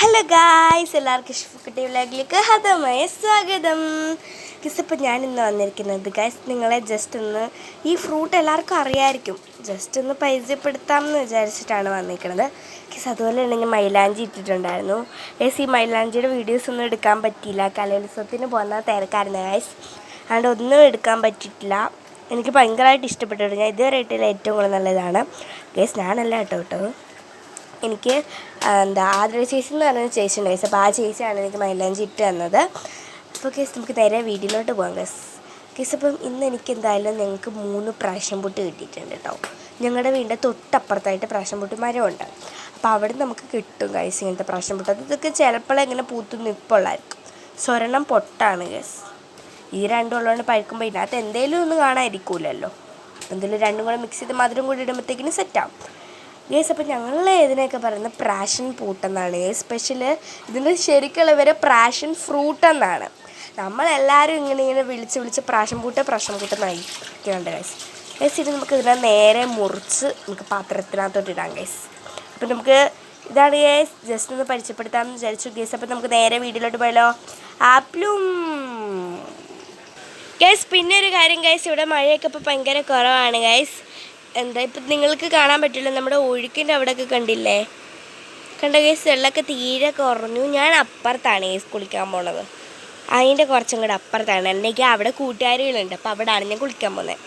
Hello guys, എല്ലാവർക്കും ഇഷ്ടപ്പെട്ട വ്ലോഗിലേക്ക് ഹതമായ സ്വാഗതം. ഇപ്പോൾ ഞാൻ ഇന്ന് വന്നിരിക്കുന്നത് ഗായ്സ്, നിങ്ങളെ ജസ്റ്റ് ഒന്ന് ഈ ഫ്രൂട്ട് എല്ലാവർക്കും അറിയാമായിരിക്കും, ജസ്റ്റ് ഒന്ന് പരിചയപ്പെടുത്താമെന്ന് വിചാരിച്ചിട്ടാണ് വന്നിരിക്കുന്നത്. അതുപോലെ തന്നെ ഞാൻ മൈലാഞ്ചി ഇട്ടിട്ടുണ്ടായിരുന്നു ഗൈസ്. ഈ മൈലാഞ്ചിയുടെ വീഡിയോസ് ഒന്നും എടുക്കാൻ പറ്റിയില്ല, കലോത്സവത്തിന് പോകുന്ന തിരക്കായിരുന്നു ഗായ്സ്. അതുകൊണ്ട് ഒന്നും എടുക്കാൻ പറ്റിയിട്ടില്ല. എനിക്ക് ഭയങ്കരമായിട്ട് ഇഷ്ടപ്പെട്ടിട്ടുണ്ട്. ഞാൻ ഇതുവരെ ഇട്ടില്ല ഏറ്റവും കൂടുതൽ നല്ലതാണ് ഗൈസ്. ഞാനല്ല കേട്ടോ എനിക്ക് ആതിര ചേച്ചി എന്ന് പറഞ്ഞ ചേച്ചി ഉണ്ട് ഗൈസ്. അപ്പോൾ ആ ചേച്ചിയാണ് എനിക്ക് മൈലാഞ്ചി ഇട്ട് തന്നത്. അപ്പോൾ കേസ് നമുക്ക് നേരെ വീട്ടിലോട്ട് പോകാം കേസ്. അപ്പം ഇന്ന് എനിക്ക് എന്തായാലും ഞങ്ങൾക്ക് 3 പ്രാഷൻ പൊട്ട് കിട്ടിയിട്ടുണ്ട് കേട്ടോ. ഞങ്ങളുടെ വീടിൻ്റെ തൊട്ടപ്പുറത്തായിട്ട് പ്രാഷൻ പൊട്ട് മരമുണ്ട്. അപ്പോൾ അവിടെ നമുക്ക് കിട്ടും ഗൈസ് ഇങ്ങനത്തെ പ്രാഷൻ പൊട്ട്. ഇതൊക്കെ ചിലപ്പോൾ ഇങ്ങനെ പൂത്ത് നിൽപ്പുള്ളായിരിക്കും. സ്വർണം പൊട്ടാണ് ഗൈസ്. ഈ രണ്ടും ഉള്ളതുകൊണ്ട് പഴുക്കുമ്പോൾ ഇതിനകത്ത് എന്തെങ്കിലും ഒന്നും കാണാതിരിക്കില്ലല്ലോ. എന്തെങ്കിലും രണ്ടും കൂടെ മിക്സ് ചെയ്ത് മധുരം കൂടി ഇടുമ്പോഴത്തേക്കിനും സെറ്റാവും ഗേസ്. അപ്പോൾ ഞങ്ങൾ ഇതിനെയൊക്കെ പറയുന്നത് പ്രാഷൻ പൂട്ടെന്നാണ് സ്പെഷ്യൽ. ഇതിൻ്റെ ശരിക്കുള്ള പേര് പ്രാഷൻ ഫ്രൂട്ട് എന്നാണ്. നമ്മളെല്ലാവരും ഇങ്ങനെ വിളിച്ച് പ്രാഷൻ പൂട്ടെന്നായിരിക്കുന്നുണ്ട് ഗൈസ്. ഇത് നമുക്ക് ഇതിനെ നേരെ മുറിച്ച് നമുക്ക് പാത്രത്തിനകത്തോട്ട് ഇടാം ഗൈസ്. അപ്പോൾ നമുക്ക് ഇതാണ് ഗൈസ്, ജസ്റ്റ് ഒന്ന് പരിചയപ്പെടുത്താമെന്ന് വിചാരിച്ചു ഗൈസ്. അപ്പോൾ നമുക്ക് നേരെ വീട്ടിലോട്ട് പോയാലോ. ആപ്പിളും ഗൈസ്, പിന്നെ ഒരു കാര്യം ഗൈസ്, ഇവിടെ മഴയൊക്കെ ഇപ്പോൾ ഭയങ്കര കുറവാണ് ഗൈസ്. ഇപ്പം നിങ്ങൾക്ക് കാണാൻ പറ്റില്ല, നമ്മുടെ ഒഴുക്കിൻ്റെ അവിടെയൊക്കെ കണ്ടില്ലേ, കണ്ട ഗൈസ്, വെള്ളമൊക്കെ തീരെ കുറഞ്ഞു. ഞാൻ അപ്പുറത്താണ് ഗൈസ് കുളിക്കാൻ പോണത്, അതിൻ്റെ കുറച്ചും കൂടെ അപ്പുറത്താണ്. എനിക്ക് അവിടെ കൂട്ടുകാരികളുണ്ട്, അപ്പോൾ അവിടെയാണ് ഞാൻ കുളിക്കാൻ പോകുന്നത്.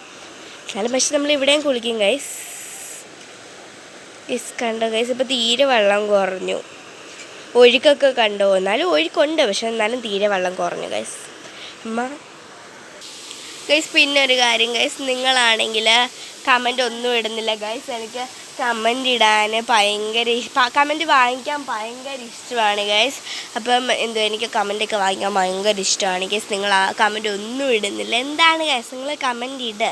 എന്നാലും പക്ഷെ നമ്മൾ ഇവിടെയും കുളിക്കും ഗൈസ്. കണ്ടോ ഗൈസ്, ഇപ്പോൾ തീരെ വെള്ളം കുറഞ്ഞു. ഒഴുക്കൊക്കെ കണ്ടോ, എന്നാലും ഒഴുക്കുണ്ട്, പക്ഷെ എന്നാലും തീരെ വെള്ളം കുറഞ്ഞു ഗൈസ്. ഗൈസ് പിന്നെ ഒരു കാര്യം ഗൈസ്, നിങ്ങളാണെങ്കിൽ കമൻ്റ് ഒന്നും ഇടുന്നില്ല ഗൈസ്. എനിക്ക് കമൻ്റ് ഇടാൻ കമൻറ്റ് വാങ്ങിക്കാൻ ഭയങ്കര ഇഷ്ടമാണ് ഗൈസ്. അപ്പം എനിക്ക് കമൻ്റൊക്കെ വാങ്ങിക്കാൻ ഭയങ്കര ഇഷ്ടമാണ് ഗൈസ്. നിങ്ങൾ ആ കമൻ്റ് ഒന്നും ഇടുന്നില്ല, എന്താണ് ഗൈസ്? നിങ്ങൾ കമൻ്റ് ഇട്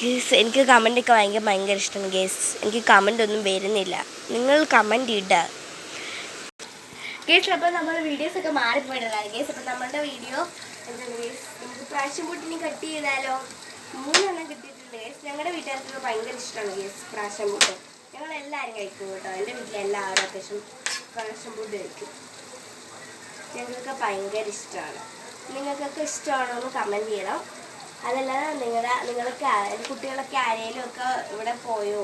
ഗൈസ്. എനിക്ക് കമൻ്റൊക്കെ വാങ്ങിക്കാൻ ഭയങ്കര ഇഷ്ടമാണ് ഗൈസ്. എനിക്ക് കമൻ്റ് ഒന്നും വരുന്നില്ല, നിങ്ങൾ കമൻ്റ് ഇട് ഗൈസ്. അപ്പോൾ നമ്മൾ വീഡിയോസൊക്കെ മാറിപ്പോയിട്ടാണ് ഗൈസ്. അപ്പോൾ നമ്മളുടെ വീഡിയോ എന്താണ് ഗൈസ്, നമുക്ക് പ്രാഷൻ പൂട്ടിനെ കട്ട് ചെയ്താലോ. 3 എണ്ണം കിട്ടിയിട്ടുണ്ട് ഗൈസ്. ഞങ്ങളുടെ വീട്ടുകാർക്ക് ഭയങ്കര ഇഷ്ടമാണ് ഗൈസ് പ്രാഷൻ പൂട്ട്. ഞങ്ങളെല്ലാവരും കഴിക്കും കേട്ടോ. എൻ്റെ വീട്ടിലെല്ലാവരും അത്യാവശ്യം പ്രാഷൻ പൂട്ട് കഴിക്കും. ഞങ്ങൾക്ക് ഭയങ്കര ഇഷ്ടമാണ്. നിങ്ങൾക്കൊക്കെ ഇഷ്ടമാണോ എന്ന് കമൻറ്റ് ചെയ്യണം. അതല്ലാതെ നിങ്ങൾക്ക് കുട്ടികളൊക്കെ ആരെങ്കിലും ഒക്കെ ഇവിടെ പോയോ,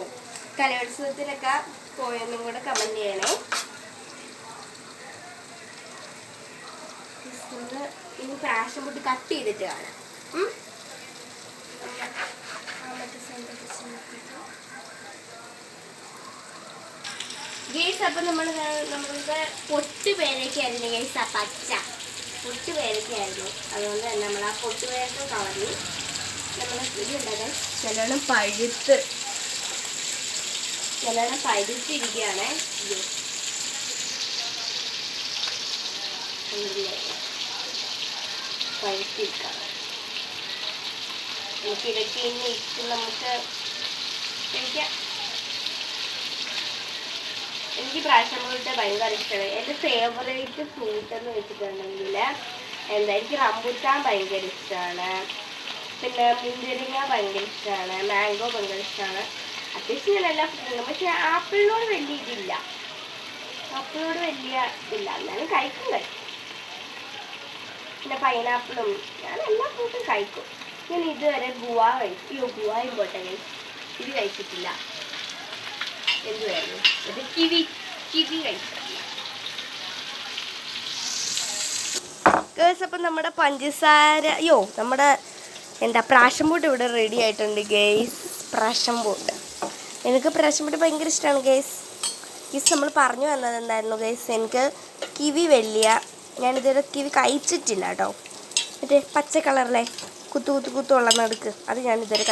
കലോത്സവത്തിനൊക്കെ പോയെന്നും കൂടെ കമൻറ്റ് ചെയ്യണേ. ഇനി പ്രാഷൻ പൂട്ട് കട്ട് ചെയ്തിട്ട് കാണാം. ഗൈസ്, അപ്പം നമ്മളുടെ പൊട്ട് പേരൊക്കെയായിരുന്നു ഗൈസ്. ആ പച്ച പൊട്ട് പേരൊക്കെയായിരുന്നു, അതുകൊണ്ട് തന്നെ നമ്മൾ ആ പൊട്ട് പേരൊക്കെ കളഞ്ഞു. നമ്മൾ ഇതുണ്ടാകാൻ ചിലവണ്ണം പഴുത്തിരിക്കുകയാണ്. പഴുത്തിരിക്കാം. ഇതൊക്കെ ഇനി ഇട്ട് നമുക്ക് കഴിക്കാം. എനിക്ക് പ്രാഷൻ പൂട്ട് ഭയങ്കര ഇഷ്ടമാണ്. എൻ്റെ ഫേവറേറ്റ് ഫ്രൂട്ട് എന്ന് വെച്ചിട്ടുണ്ടെങ്കിൽ എനിക്ക് റംബുട്ടാൻ ഭയങ്കര ഇഷ്ടമാണ്, പിന്നെ മുന്തിരിങ്ങ ഭയങ്കര ഇഷ്ടമാണ്, മാംഗോ ഭയങ്കര ഇഷ്ടമാണ്. അത്യാവശ്യം ഞാൻ എല്ലാ ഫ്രൂട്ടും, പക്ഷേ ആപ്പിളിനോട് വലിയ ഇതില്ല, എന്നാലും കഴിക്കും. പിന്നെ പൈനാപ്പിളും, ഞാൻ എല്ലാ ഫ്രൂട്ടും കഴിക്കും. ഞാൻ ഇതുവരെ ഗുവായും പോട്ടെ ഇത് കഴിച്ചിട്ടില്ല. എന്തുവായിരുന്നു ഇത്, കിവി കഴിച്ചിട്ടില്ല ഗേൾസ്. അപ്പം നമ്മുടെ നമ്മുടെ പ്രാഷൻ പൂട്ട് ഇവിടെ റെഡി ആയിട്ടുണ്ട് ഗേസ്. പ്രാഷൻ പൂട്ട്, എനിക്ക് പ്രാഷൻ പൂട്ട് ഭയങ്കര ഇഷ്ടമാണ് ഗേസ്. നമ്മൾ പറഞ്ഞു വന്നത് എന്തായിരുന്നു ഗേസ്, എനിക്ക് കിവി ഞാനിതുവരെ കിവി കഴിച്ചിട്ടില്ല കേട്ടോ. മറ്റേ പച്ച കളറിലെ കുത്തുള്ള നടുക്ക്, അത് ഞാനിതുവരെ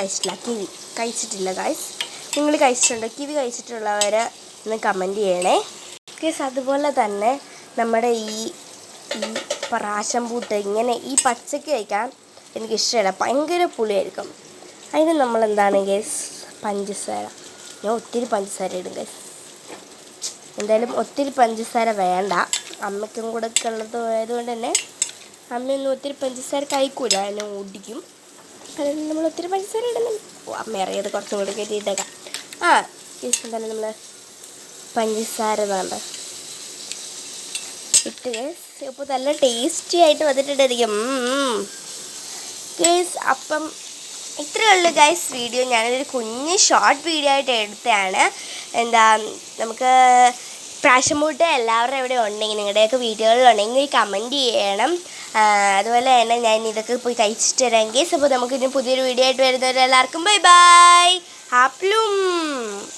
കഴിച്ചിട്ടില്ല ഗൈസ്. നിങ്ങൾ കഴിച്ചിട്ടുണ്ടോ? കിവി കഴിച്ചിട്ടുള്ളവർ ഒന്ന് കമൻറ്റ് ചെയ്യണേ ഗൈസ്. അതുപോലെ തന്നെ നമ്മുടെ ഈ പ്രാഷൻ പൂട്ട് ഇങ്ങനെ ഈ പച്ചയ്ക്ക് കഴിക്കാൻ എനിക്കിഷ്ടമല്ല, ഭയങ്കര പുളിയായിരിക്കും. അതിന് നമ്മളെന്താണ് ഗൈസ്, പഞ്ചസാര, ഞാൻ ഒത്തിരി പഞ്ചസാര ഇടും ഗൈസ്. എന്തായാലും ഒത്തിരി പഞ്ചസാര വേണ്ട, അമ്മയ്ക്കും കൂടെ ഒക്കെ ഉള്ളത് ആയതുകൊണ്ട് തന്നെ അമ്മയൊന്നും ഒത്തിരി പഞ്ചസാര കഴിക്കൂല, എന്നെ ഓടിക്കും. അതിന് നമ്മൾ ഒത്തിരി പഞ്ചസാര ഇടുന്നില്ല. അമ്മ അറിയാതെ കുറച്ചും കൂടെ കയറ്റിയിട്ടേക്കാം. ഗൈസ് എന്തായാലും നമ്മൾ പഞ്ചസാര വേണ്ട ഇട്ട് ഗൈസ്. ഇപ്പോൾ നല്ല ടേസ്റ്റി ആയിട്ട് വന്നിട്ടുണ്ടായിരിക്കും ഗൈസ്. അപ്പം ഇത്രയേ ഉള്ളൂ ഗൈസ് വീഡിയോ. ഞാനൊരു കുഞ്ഞ് ഷോർട്ട് വീഡിയോ ആയിട്ട് എടുത്തതാണ്. നമുക്ക് പാഷൻ ഫ്രൂട്ട് എല്ലാവരുടെ ഇവിടെ ഉണ്ടെങ്കിൽ, നിങ്ങളുടെയൊക്കെ വീഡിയോകളിലുണ്ടെങ്കിൽ കമൻറ്റ് ചെയ്യണം. അതുപോലെ തന്നെ ഞാൻ ഇതൊക്കെ പോയി കഴിച്ചിട്ട് വരാം ഗൈസ്. അപ്പോൾ നമുക്കിനി പുതിയൊരു വീഡിയോ ആയിട്ട് വരുന്നവരെല്ലാവർക്കും ബൈ ബൈ. ഹാപ്ലും.